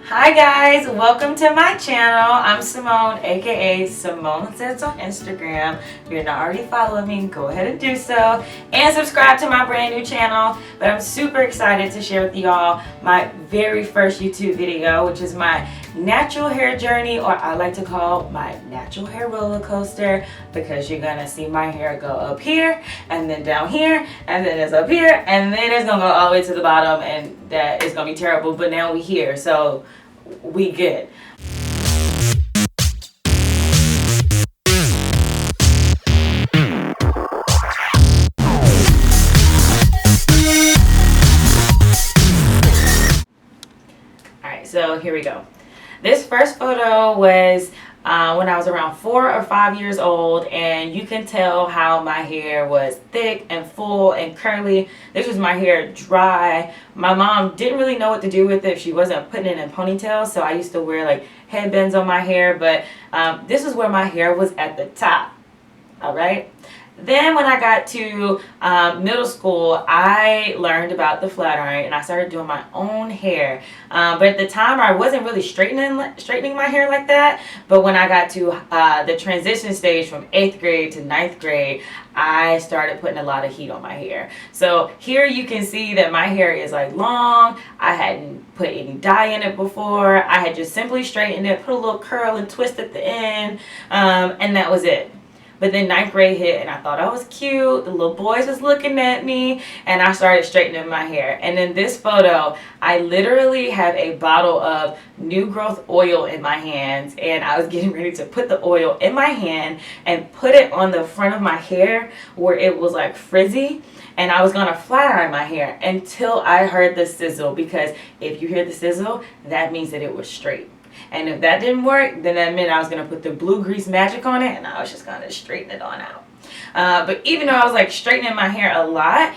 Hi guys, welcome to my channel. I'm Symone, aka Symone Says on Instagram. If you're not already following me, go ahead and do so. And subscribe to my brand new channel. But I'm super excited to share with y'all my very first YouTube video, which is my natural hair journey, or I like to call my natural hair roller coaster, because you're gonna see my hair go up here and then down here and then it's up here and then it's gonna go all the way to the bottom, and that is gonna be terrible. But now we here, so we good. Alright, so here we go. This first photo was when I was around 4 or 5 years old, and you can tell how my hair was thick and full and curly. This was my hair dry. My mom didn't really know what to do with it. She wasn't putting it in ponytails, so I used to wear like headbands on my hair, but this is where my hair was at the top. All right. Then when I got to middle school, I learned about the flat iron and I started doing my own hair. But at the time, I wasn't really straightening my hair like that. But when I got to the transition stage from 8th grade to 9th grade, I started putting a lot of heat on my hair. So here you can see that my hair is like long. I hadn't put any dye in it before. I had just simply straightened it, put a little curl and twist at the end, and that was it. But then 9th grade hit and I thought I was cute. The little boys was looking at me and I started straightening my hair. And in this photo, I literally have a bottle of new growth oil in my hands, and I was getting ready to put the oil in my hand and put it on the front of my hair where it was like frizzy. And I was gonna flat iron my hair until I heard the sizzle, because if you hear the sizzle, that means that it was straight. And if that didn't work, then that meant I was going to put the blue grease magic on it and I was just going to straighten it on out. But even though I was like straightening my hair a lot,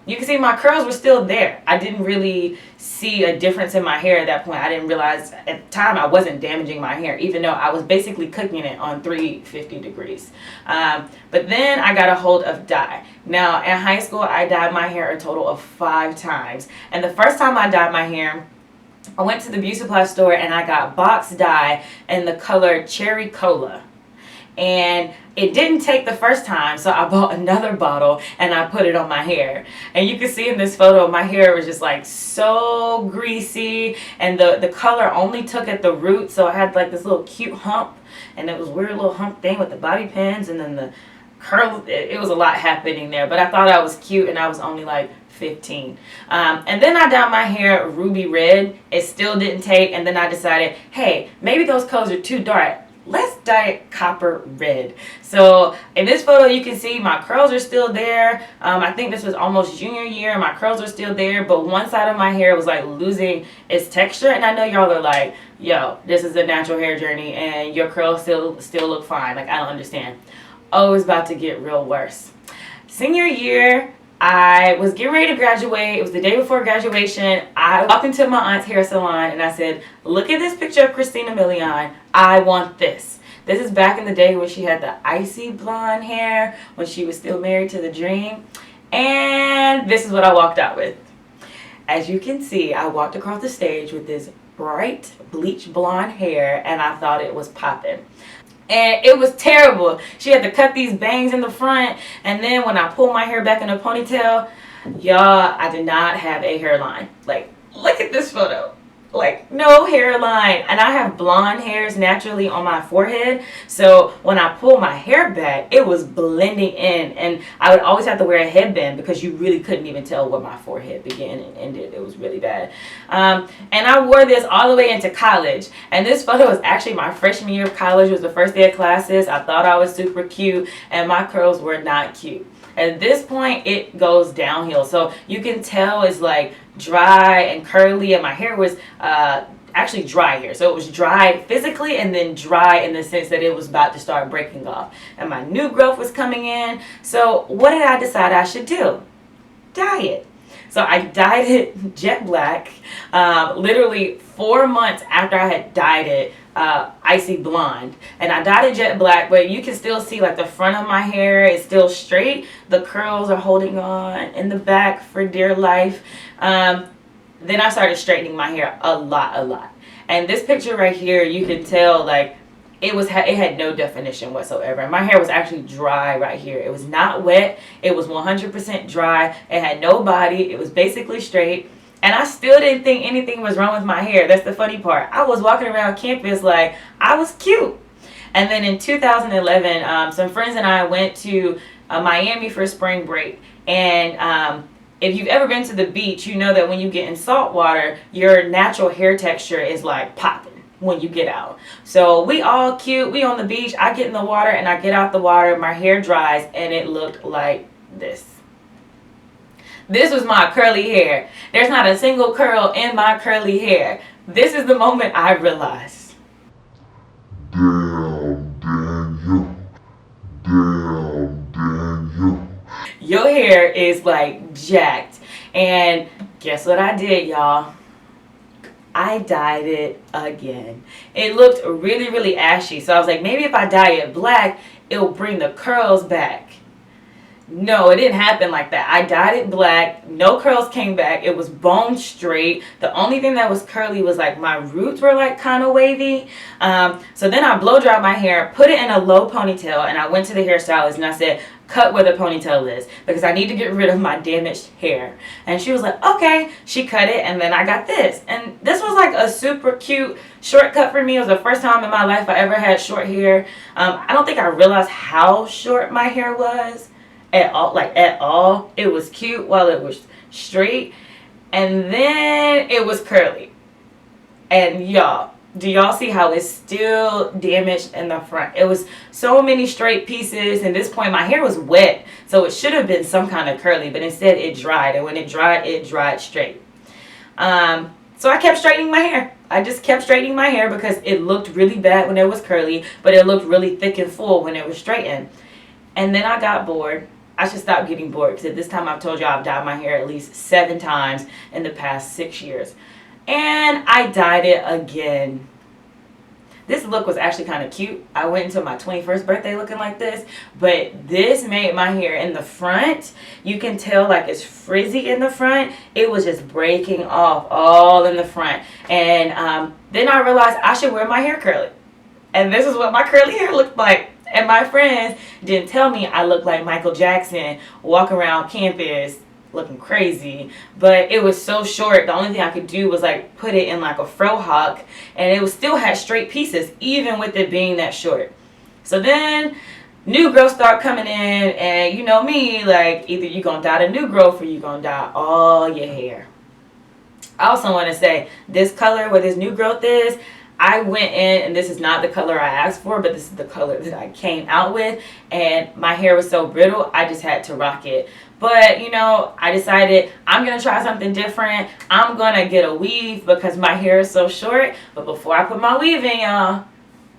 you can see my curls were still there. I didn't really see a difference in my hair at that point. I didn't realize at the time I wasn't damaging my hair, even though I was basically cooking it on 350 degrees. But then I got a hold of dye. Now in high school, I dyed my hair a total of 5 times. And the first time I dyed my hair, I went to the beauty supply store and I got box dye in the color Cherry Cola. And it didn't take the first time, so I bought another bottle and I put it on my hair. And you can see in this photo, my hair was just like so greasy, and the color only took at the root, so I had like this little cute hump, and it was a weird little hump thing with the bobby pins and then the curl. It was a lot happening there, but I thought I was cute and I was only like 15. And then I dyed my hair ruby red. It still didn't take, and then I decided, hey, maybe those colors are too dark. Let's dye it copper red. So in this photo, you can see my curls are still there. I think this was almost junior year. My curls are still there, but one side of my hair was like losing its texture. And I know y'all are like, yo, this is a natural hair journey and your curls still look fine. Like, I don't understand. Oh, it's about to get real worse. Senior year, I was getting ready to graduate. It was the day before graduation. I walked into my aunt's hair salon and I said, look at this picture of Christina Milian. I want this. This is back in the day when she had the icy blonde hair, when she was still married to the dream. And this is what I walked out with. As you can see, I walked across the stage with this bright bleach blonde hair and I thought it was popping. And it was terrible. She had to cut these bangs in the front, and then when I pulled my hair back in a ponytail, y'all, I did not have a hairline. Like, look at this photo. Like, no hairline. And I have blonde hairs naturally on my forehead, so when I pulled my hair back, it was blending in, and I would always have to wear a headband because you really couldn't even tell where my forehead began and ended. It was really bad. And I wore this all the way into college, and this photo was actually my freshman year of college. It was the first day of classes. I thought I was super cute, and my curls were not cute. At this point, it goes downhill. So you can tell it's like dry and curly, and my hair was actually dry here. So it was dry physically and then dry in the sense that it was about to start breaking off. And my new growth was coming in. So what did I decide I should do? Dye it. So I dyed it jet black, literally 4 months after I had dyed it icy blonde. And I dyed it jet black, but you can still see like the front of my hair is still straight. The curls are holding on in the back for dear life. Then I started straightening my hair a lot. And this picture right here, you can tell like it had no definition whatsoever. My hair was actually dry right here. It was not wet. It was 100% dry. It had no body. It was basically straight. And I still didn't think anything was wrong with my hair. That's the funny part. I was walking around campus like I was cute. And then in 2011, some friends and I went to Miami for spring break. And if you've ever been to the beach, you know that when you get in salt water, your natural hair texture is like popping when you get out. So we all cute. We on the beach. I get in the water and I get out the water. My hair dries and it looked like this. This was my curly hair. There's not a single curl in my curly hair. This is the moment I realized. Damn, Daniel. Damn, Daniel. Your hair is like jacked. And guess what I did, y'all? I dyed it again. It looked really ashy. So I was like, maybe if I dye it black, it'll bring the curls back. No, it didn't happen like that. I dyed it black. No curls came back. It was bone straight. The only thing that was curly was like my roots were like kind of wavy. So then I blow dried my hair, put it in a low ponytail, and I went to the hairstylist and I said, cut where the ponytail is because I need to get rid of my damaged hair. And she was like, okay. She cut it and then I got this. And this was like a super cute shortcut for me. It was the first time in my life I ever had short hair. I don't think I realized how short my hair was at all. It was cute while it was straight. And then it was curly. And y'all, do y'all see how it's still damaged in the front? It was so many straight pieces. And at this point, my hair was wet. So it should have been some kind of curly. But instead, it dried. And when it dried straight. So I kept straightening my hair. I just kept straightening my hair because it looked really bad when it was curly. But it looked really thick and full when it was straightened. And then I got bored. I should stop getting bored because at this time I've told you I've dyed my hair at least 7 times in the past 6 years. And I dyed it again. This look was actually kind of cute. I went into my 21st birthday looking like this. But this made my hair in the front. You can tell like it's frizzy in the front. It was just breaking off all in the front. And then I realized I should wear my hair curly. And this is what my curly hair looked like. And my friends didn't tell me I looked like Michael Jackson walking around campus looking crazy. But it was so short. The only thing I could do was like put it in like a fro hawk. And it was still had straight pieces even with it being that short. So then new growth start coming in. And you know me, like either you're going to dye the new growth or you're going to dye all your hair. I also want to say this color where this new growth is, I went in, and this is not the color I asked for, but this is the color that I came out with. And my hair was so brittle, I just had to rock it. But, you know, I decided I'm going to try something different. I'm going to get a weave because my hair is so short. But before I put my weave in, y'all,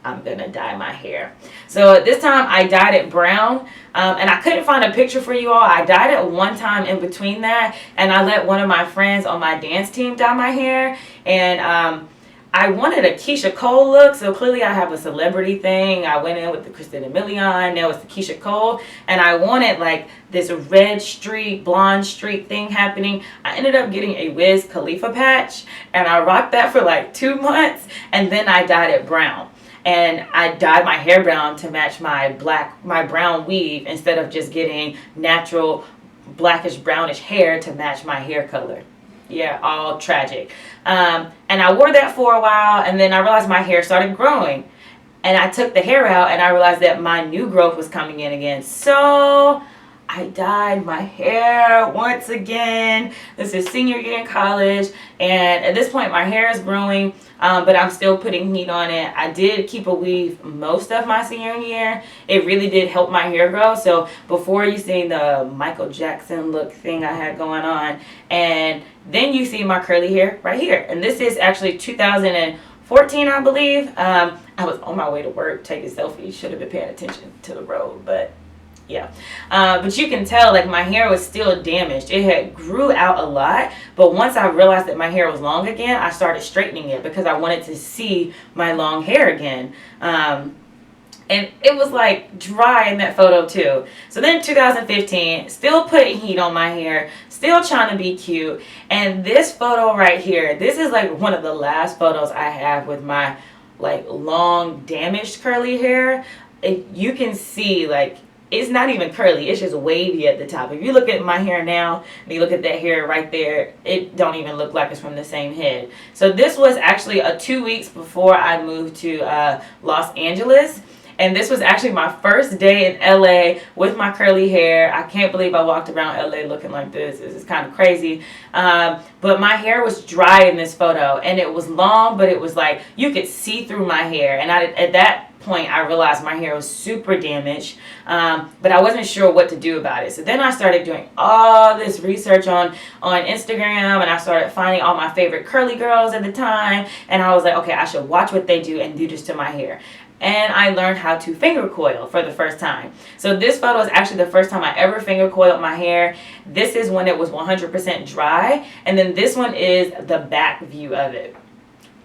I'm going to dye my hair. So this time I dyed it brown. And I couldn't find a picture for you all. I dyed it one time in between that. And I let one of my friends on my dance team dye my hair. And I wanted a Keisha Cole look, so clearly I have a celebrity thing. I went in with the Christina Milian, now it's the Keisha Cole, and I wanted like this red streak, blonde streak thing happening. I ended up getting a Wiz Khalifa patch, and I rocked that for like 2 months, and then I dyed it brown. And I dyed my hair brown to match my brown weave instead of just getting natural blackish brownish hair to match my hair color. Yeah, all tragic. And I wore that for a while, and then I realized my hair started growing. And I took the hair out, and I realized that my new growth was coming in again. So I dyed my hair once again. This is senior year in college, and at this point my hair is growing, but I'm still putting heat on it. I did keep a weave most of my senior year. It really did help my hair grow. So before you see the Michael Jackson look thing I had going on, and then you see my curly hair right here. And this is actually 2014, I believe. I was on my way to work taking selfies. Should have been paying attention to the road, but yeah. But you can tell like my hair was still damaged. It had grew out a lot, but once I realized that my hair was long again, I started straightening it because I wanted to see my long hair again. And it was like dry in that photo too. So then 2015, still putting heat on my hair, still trying to be cute. And this photo right here, this is like one of the last photos I have with my like long damaged curly hair. You can see like it's not even curly, it's just wavy at the top. If you look at my hair now and you look at that hair right there, it don't even look like it's from the same head. So this was actually 2 weeks before I moved to Los Angeles. And this was actually my first day in LA with my curly hair. I can't believe I walked around LA looking like this. This is kind of crazy. But my hair was dry in this photo. And it was long, but it was like you could see through my hair. And at that point, I realized my hair was super damaged. But I wasn't sure what to do about it. So then I started doing all this research on Instagram. And I started finding all my favorite curly girls at the time. And I was like, okay, I should watch what they do and do this to my hair. And I learned how to finger coil for the first time. So this photo is actually the first time I ever finger coiled my hair. This is when it was 100% dry. And then this one is the back view of it.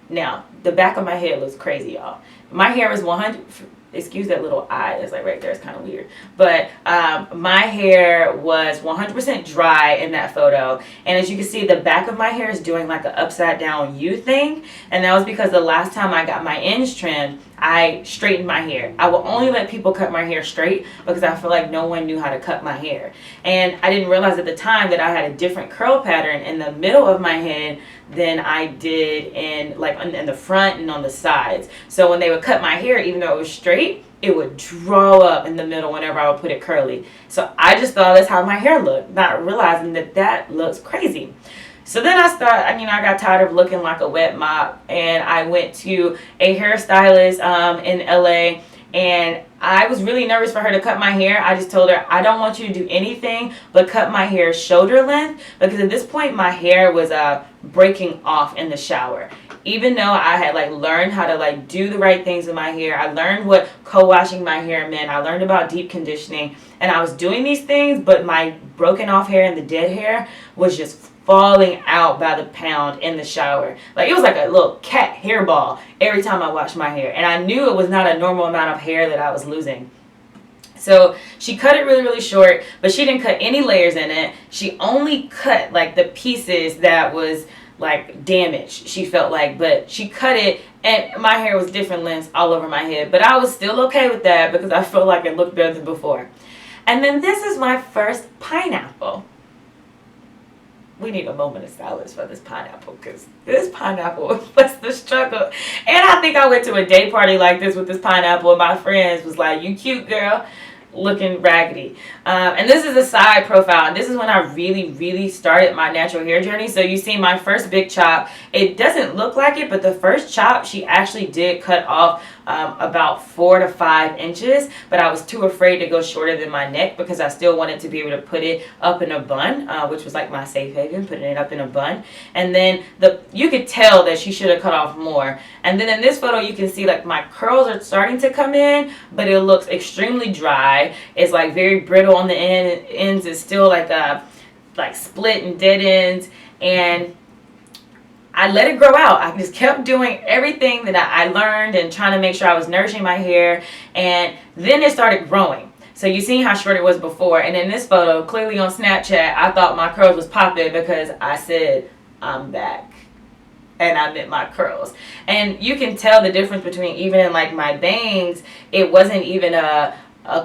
Now, the back of my head looks crazy, y'all. My hair is 100... Excuse that little eye that's like right there. It's kind of weird. But my hair was 100% dry in that photo. And as you can see, the back of my hair is doing like an upside down U thing. And that was because the last time I got my ends trimmed, I straightened my hair. I will only let people cut my hair straight because I feel like no one knew how to cut my hair. And I didn't realize at the time that I had a different curl pattern in the middle of my head than I did in the front and on the sides. So when they would cut my hair, even though it was straight, it would draw up in the middle whenever I would put it curly. So I just thought that's how my hair looked, not realizing that that looks crazy. So then I got tired of looking like a wet mop, and I went to a hairstylist in LA, and I was really nervous for her to cut my hair. I just told her, I don't want you to do anything but cut my hair shoulder length, because at this point my hair was breaking off in the shower. Even though I had learned how to do the right things with my hair, I learned what co-washing my hair meant, I learned about deep conditioning, and I was doing these things, but my broken off hair and the dead hair was just falling out by the pound in the shower. It was like a little cat hairball every time I washed my hair. And I knew it was not a normal amount of hair that I was losing. So she cut it really, really short, but she didn't cut any layers in it. She only cut the pieces that was damaged, she felt like, but she cut it and my hair was different lengths all over my head. But I was still okay with that because I felt like it looked better than before. And then this is my first pineapple. We need a moment of silence for this pineapple, because this pineapple was the struggle. And I think I went to a day party like this with this pineapple, and my friends was like, you cute girl, looking raggedy. And this is a side profile, and this is when I really, really started my natural hair journey. So you see my first big chop. It doesn't look like it, but the first chop, she actually did cut off about 4 to 5 inches, but I was too afraid to go shorter than my neck because I still wanted to be able to put it up in a bun, which was like my safe haven, putting it up in a bun. And then you could tell that she should have cut off more. And then in this photo, you can see my curls are starting to come in, but it looks extremely dry. It's very brittle on the ends. It's still split and dead ends. And I let it grow out. I just kept doing everything that I learned and trying to make sure I was nourishing my hair. And then it started growing. So you see how short it was before. And in this photo, clearly on Snapchat, I thought my curls was popping because I said, I'm back. And I meant my curls. And you can tell the difference between even in my bangs, it wasn't even a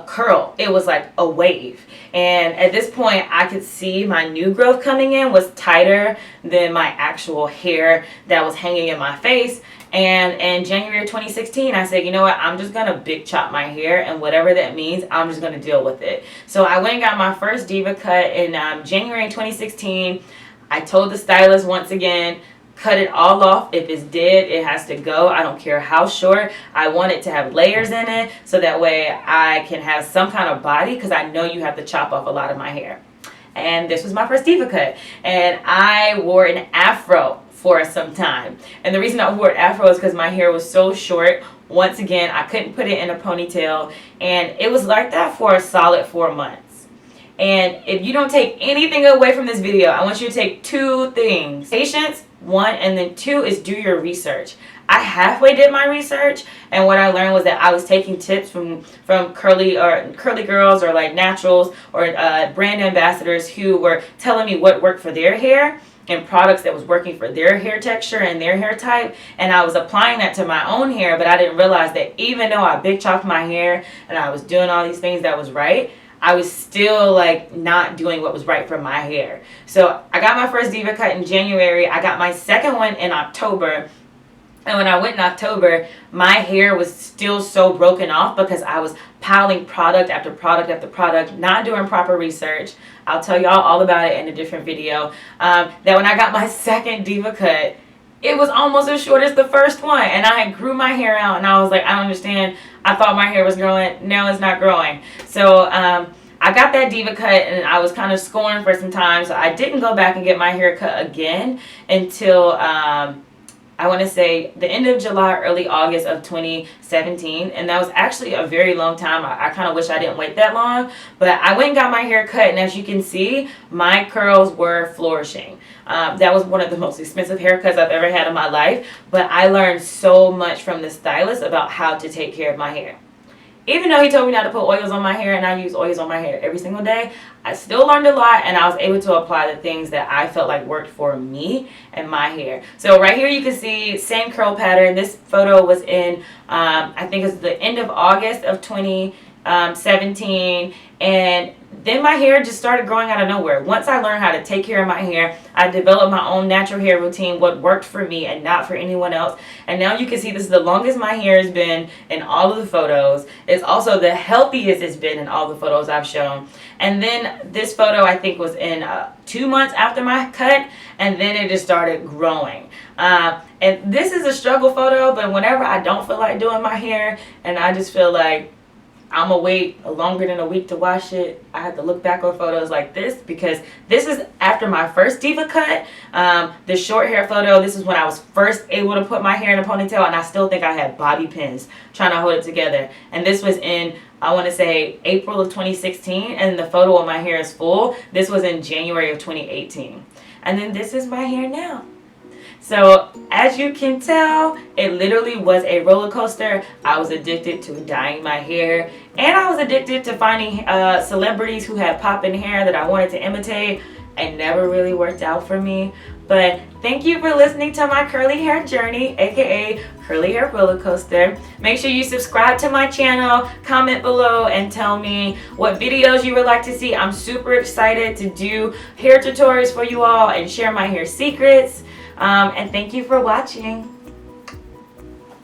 curl. It was like a wave. And at this point, I could see my new growth coming in was tighter than my actual hair that was hanging in my face. And in January 2016, I said, you know what, I'm just going to big chop my hair, and whatever that means, I'm just going to deal with it. So I went and got my first diva cut in January 2016. I told the stylist once again, cut it all off. If it's dead, it has to go. I don't care how short. I want it to have layers in it so that way I can have some kind of body, because I know you have to chop off a lot of my hair. And this was my first diva cut. And I wore an afro for some time. And the reason I wore an afro is because my hair was so short. Once again, I couldn't put it in a ponytail. And it was like that for a solid 4 months. And if you don't take anything away from this video, I want you to take 2 things: patience, one, and then two is do your research. I halfway did my research, and what I learned was that I was taking tips from curly girls, or like naturals, or brand ambassadors who were telling me what worked for their hair and products that was working for their hair texture and their hair type, and I was applying that to my own hair. But I didn't realize that even though I big chopped my hair and I was doing all these things that was right, I was still like not doing what was right for my hair. So I got my first diva cut in January. I got my second one in October. And when I went in October, my hair was still so broken off because I was piling product after product after product, not doing proper research. I'll tell y'all all about it in a different video. That when I got my second diva cut, it was almost as short as the first one. And I had grew my hair out, and I was like, I don't understand. I thought my hair was growing. No, it's not growing. So I got that diva cut, and I was kind of scoring for some time. So I didn't go back and get my hair cut again until I want to say the end of July, early August of 2017. And that was actually a very long time. I kind of wish I didn't wait that long. But I went and got my hair cut, and as you can see, my curls were flourishing. That was one of the most expensive haircuts I've ever had in my life. But I learned so much from the stylist about how to take care of my hair. Even though he told me not to put oils on my hair, and I use oils on my hair every single day, I still learned a lot, and I was able to apply the things that I felt like worked for me and my hair. So right here you can see same curl pattern. This photo was in, I think it's the end of August of 2017, and then my hair just started growing out of nowhere. Once I learned how to take care of my hair, I developed my own natural hair routine, what worked for me and not for anyone else. And now you can see this is the longest my hair has been in all of the photos. It's also the healthiest it's been in all the photos I've shown. And then this photo I think was in 2 months after my cut, and then it just started growing. And this is a struggle photo, but whenever I don't feel like doing my hair and I just feel like I'm gonna wait longer than a week to wash it, I have to look back on photos like this, because this is after my first diva cut. The short hair photo, this is when I was first able to put my hair in a ponytail, and I still think I had bobby pins trying to hold it together. And this was in, I want to say, April of 2016, and the photo of my hair is full. This was in January of 2018. And then this is my hair now. So as you can tell, it literally was a roller coaster. I was addicted to dyeing my hair, and I was addicted to finding celebrities who had popping hair that I wanted to imitate, and never really worked out for me. But thank you for listening to my curly hair journey, aka curly hair roller coaster. Make sure you subscribe to my channel, comment below, and tell me what videos you would like to see. I'm super excited to do hair tutorials for you all and share my hair secrets. And thank you for watching.